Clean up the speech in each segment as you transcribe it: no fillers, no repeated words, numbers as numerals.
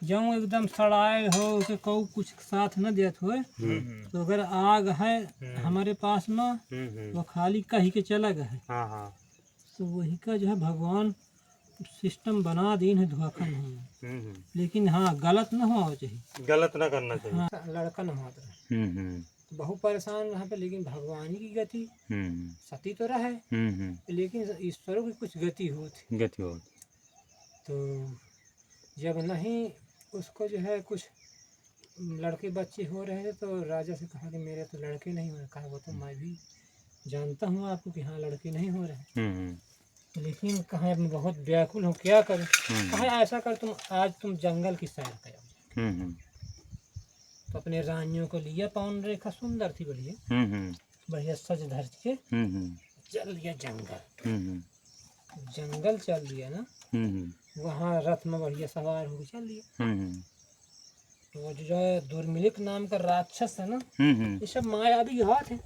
जब एकदम सड़ाए हो उसे कऊ कुछ साथ न देत हो, तो अगर आग है हमारे पास में वो खाली कही के चला गए, तो वही का जो है भगवान सिस्टम बना दीन है धोखा नहीं। लेकिन हाँ गलत न हो चाहिए, गलत ना करना चाहिए। हाँ लड़का न हो बहुत परेशान रहा पे, लेकिन भगवान की गति सती तो रहे, लेकिन ईश्वरों की कुछ गति होती। तो जब नहीं उसको जो है कुछ लड़के बच्चे हो रहे थे, तो राजा से कहा कि मेरे तो लड़के नहीं हो रहे। कहा वो तो मैं भी जानता हूँ आपको कि हाँ लड़के नहीं हो रहे, लेकिन कहा मैं बहुत व्याकुल हूँ, क्या करूँ। कहा ऐसा कर, तुम आज तुम जंगल की सैर करो। तो अपने रानियों को लिया, पवन रेखा सुंदर थी, बढ़िया सज धज के चल लिया जंगल। जंगल चल लिया ना, वहाँ रथ में बढ़िया सवार हो चल लिया। तो जो है दुर्मिलिक नाम का राक्षस है ना, ये सब मायावी हाथ है,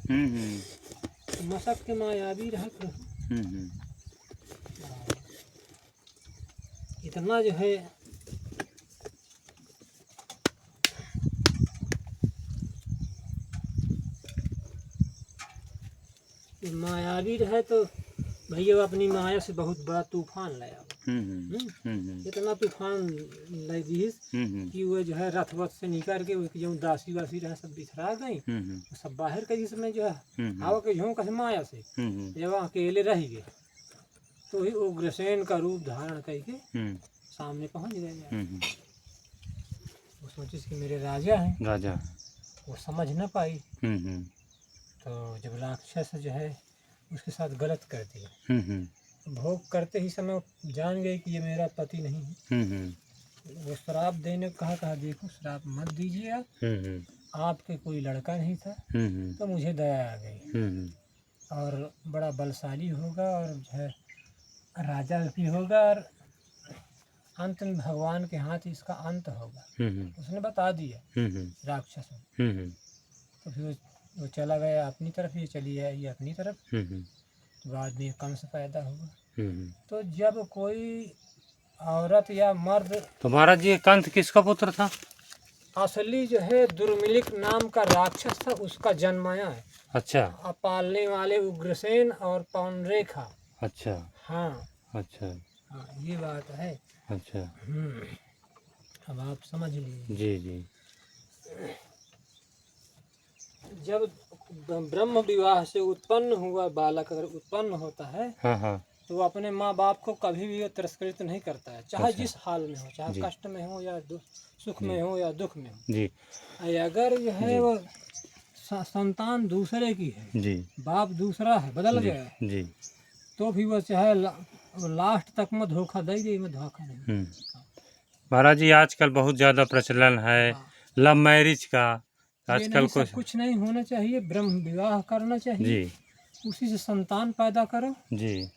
मसक के मायावी रहत रहो। इतना जो है मायावी रहे, तो भैया वो अपनी माया से बहुत बड़ा तूफान लाया। इतना तूफान लाई दीस कि वो जो है रथ वथ से निकल के जो दासी वासी रहे सब बिखरा गई, सब बाहर के जिसमें जो है हवा के झोंका से माया से जब अकेले रह गए, तो ही उग्रसेन का रूप धारण करके सामने पहुंच गए। वो सोचे कि मेरे राजा हैं, वो समझ न पाई। तो जब राक्षस जो है उसके साथ गलत कर दिया, भोग करते ही समय जान गए कि ये मेरा पति नहीं है। वो श्राप देने को कहा देखो श्राप मत दीजिए आप, आपके कोई लड़का नहीं था, तो मुझे दया आ गई, और बड़ा बलशाली होगा और जो है राजा भी होगा, और अंत में भगवान के हाथ इसका अंत होगा। उसने बता दिया राक्षस में। तो फिर वो चला गया अपनी तरफ, ये चली आई अपनी तरफ। तो बाद में कंस पैदा हुआ। तो जब कोई औरत या मर्द, तो महाराज जी कंस किसका पुत्र था? असली जो है दुर्मिलिक नाम का राक्षस था, उसका जन्माया है। अच्छा। पालने वाले उग्रसेन और पवन रेखा। अच्छा। हाँ अच्छा। हाँ ये बात है। अच्छा। अब आप समझ लीजिए। जी जी। जब ब्रह्म विवाह से उत्पन्न हुआ बालक अगर उत्पन्न होता है, तो वो अपने माँ बाप को कभी भी तिरस्कृत नहीं करता है, चाहे जिस हाल में हो, चाहे कष्ट में हो या सुख में हो या दुख में हो जी। अगर जो है वो संतान दूसरे की है जी, बाप दूसरा है, बदल गया है जी, तो भी वो चाहे लास्ट तक में धोखा दे में धोखा नहीं। महाराज जी आजकल बहुत ज़्यादा प्रचलन है लव मैरिज का, आजकल कुछ नहीं होना चाहिए, ब्रह्म विवाह करना चाहिए जी, उसी से संतान पैदा करो जी।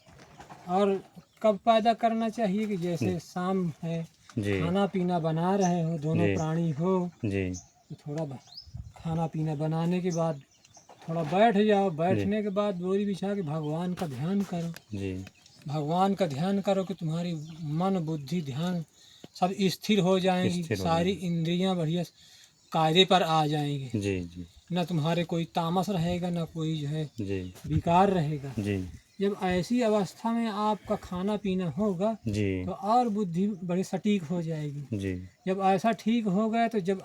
और कब पैदा करना चाहिए कि जैसे शाम है जी, खाना पीना बना रहे हो, दोनों प्राणी हो जी, तो थोड़ा खाना पीना बनाने के बाद थोड़ा बैठ जाओ, बैठने के बाद बोरी बिछा के भगवान का ध्यान करो जी, भगवान का ध्यान करो कि तुम्हारी मन बुद्धि ध्यान सब स्थिर हो जाएंगी, सारी इंद्रियां बढ़िया कायदे पर आ जाएंगे जी जी, न तुम्हारे कोई तामस रहेगा, न कोई जो है जी विकार रहेगा जी। जब ऐसी अवस्था में आपका खाना पीना होगा जी, तो और बुद्धि बड़ी सटीक हो जाएगी जी। जब ऐसा ठीक हो गया, तो जब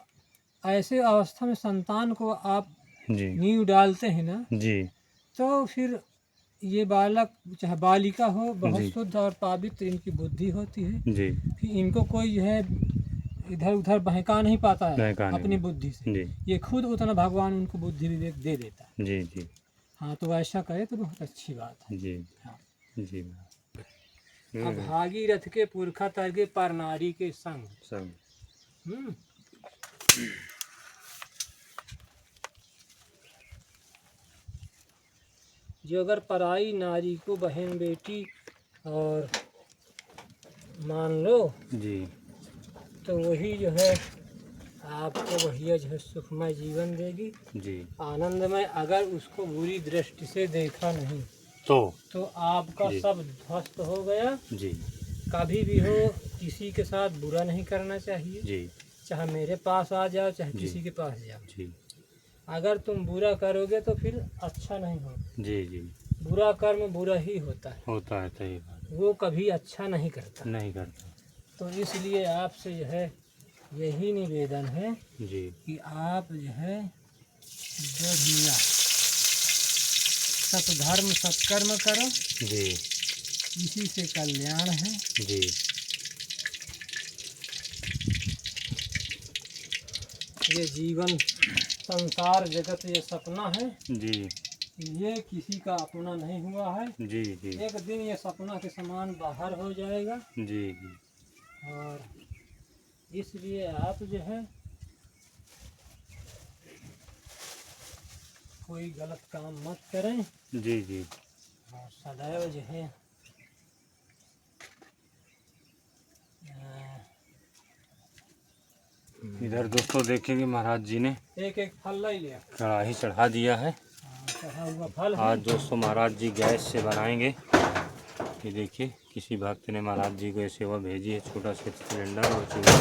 ऐसे अवस्था में संतान को आप नींव डालते हैं ना जी, तो फिर ये बालक चाहे बालिका हो बहुत शुद्ध और पवित्र इनकी बुद्धि होती है जी। फिर इनको कोई जो है इधर उधर बहका नहीं पाता है अपनी बुद्धि से जी। ये खुद उतना भगवान उनको बुद्धि विवेक दे देता है जी जी। हाँ तो ऐसा करे तो बहुत अच्छी बात है जी। हाँ जी। अब भागीरथ के पुरखा तरगे पर नारी के संग जो अगर पराई नारी को बहन बेटी और मान लो जी, तो वही जो है आपको बढ़िया जो है सुखमय जीवन देगी जी, आनंदमय। अगर उसको बुरी दृष्टि से देखा नहीं तो आपका सब ध्वस्त हो गया जी। कभी भी हो किसी के साथ बुरा नहीं करना चाहिए जी चाहे मेरे पास आ जाओ चाहे जी किसी के पास जाओ। जी अगर तुम बुरा करोगे तो फिर अच्छा नहीं होगा। जी जी बुरा कर्म बुरा ही होता है, होता है, सही बात, वो कभी अच्छा नहीं करता। नहीं करता। तो इसलिए आपसे जो है यही निवेदन है जी कि आप जो है बढ़िया सत्धर्म सत्कर्म करो, जी इसी से कल्याण है। जी ये जीवन संसार जगत ये सपना है, जी ये किसी का अपना नहीं हुआ है। जी जी एक दिन ये सपना के समान बाहर हो जाएगा। जी जी और इसलिए आप जो है कोई गलत काम मत करें जी जी और सदैव जो है इधर दोस्तों देखेंगे महाराज जी ने एक एक फल ले लिया, कढ़ाई चढ़ा दिया है। चढ़ा हुआ फल है। आज दोस्तों महाराज जी गैस से बनाएंगे। ये देखिए किसी भक्त ने महाराज जी को ये सेवा भेजी है, छोटा सा सिलेंडर और चूल्हा।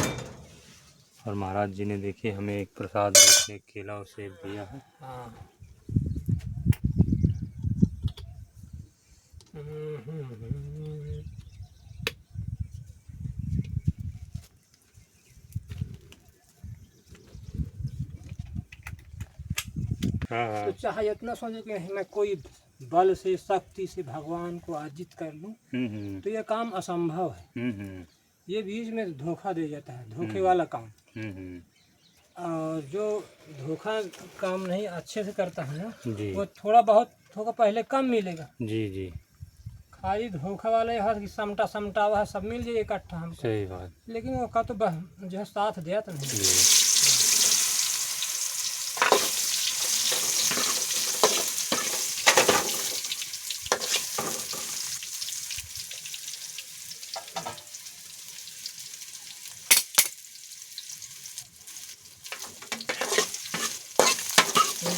और महाराज जी ने देखिए हमें एक प्रसाद रूप में एक केला और सेब दिया है। हाँ। हाँ तो चाहे इतना सोचे कि मैं कोई बल से शक्ति से भगवान को अर्जित कर लूं, तो ये काम असंभव है। ये बीच में धोखा दे जाता है, धोखे वाला काम। और जो धोखा काम नहीं अच्छे से करता है ना, जी वो थोड़ा बहुत थोड़ा पहले कम मिलेगा। जी जी खाली धोखा वाला यह है कि समटा समटा हुआ है, सब मिल जाए इकट्ठा हमको, सही बात। लेकिन वो का तो जो है साथ दिया तो नहीं। जी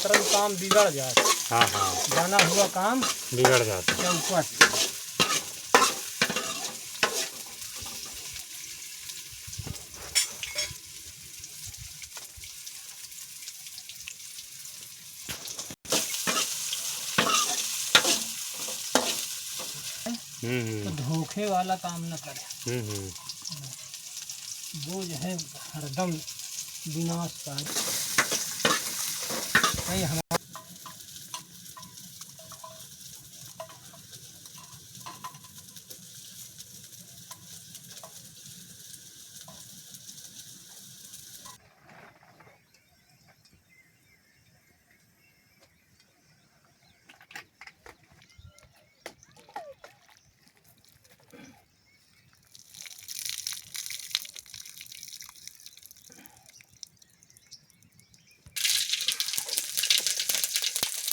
तुरंत काम बिगड़ जाता, हाँ हाँ जाना हुआ काम बिगड़ जाता। चौपट। तो धोखे वाला काम न करे, वो जो है हरदम विनाशकारी नहीं। हम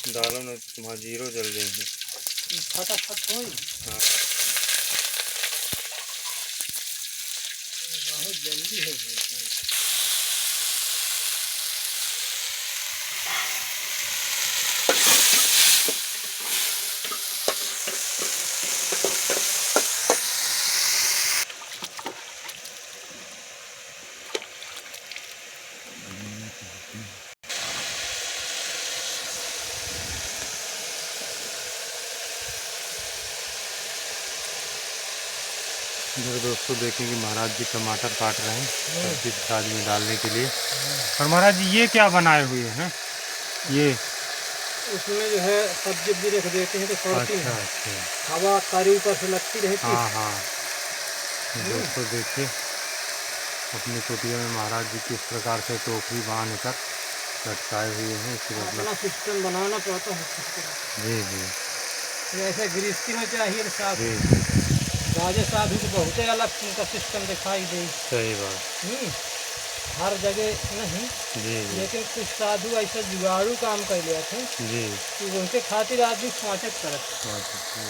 दालों में तुम्हारा जीरो जल जाएंगे। फटाफट हो, हाँ बहुत जल्दी हो गई। इधर दोस्तों देखेंगे महाराज जी टमाटर काट रहे हैं सब्जी प्रसाद में डालने के लिए। और महाराज जी ये क्या बनाए हुए हैं? ये उसमें जो है सब्जी भी रख देते हैं तो सड़ती अच्छा है, अच्छा हवा कारी ऊपर से लगती रहती है। हाँ हाँ दोस्तों देखिए अपनी कुटिया में महाराज जी किस प्रकार से टोकरी बांध कर लटकाए हुए हैं। इसके अपना मतलब सिस्टम बनाना पड़ता है। जी जी जैसे गृहस्थी में चाहिए तो साथ जी राजे साधु को बहुत अलग उनका सिस्टम दिखाई दे। सही बात। हर जगह नहीं, जी जी लेकिन कुछ साधु ऐसा जुगाड़ू काम कर लिया थे जी कि उनके खातिर आदमी स्वागत करत। अच्छा।